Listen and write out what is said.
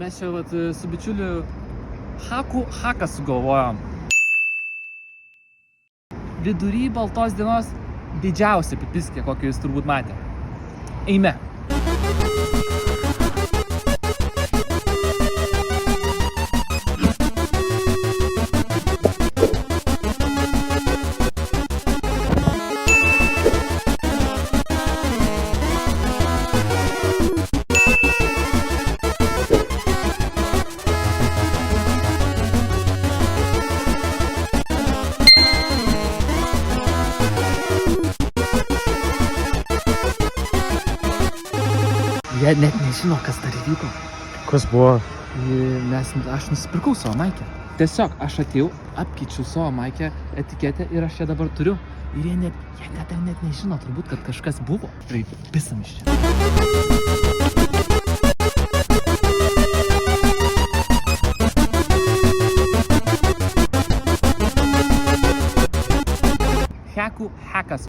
Mes čia su bičiuliu haką sugalvojom. Vidury baltos dienos didžiausia pipiskė, kokį jūs turbūt matė. Eime. Jie net nežino, kas dar įvyko. Kas buvo? Aš nusipirkau savo maikę. Tiesiog aš atėjau, apkeičiau savo maikę etiketę ir aš ją dabar turiu. Ir jie net nežino, turbūt, kad kažkas buvo. Tai pisam iš čia. Hakas.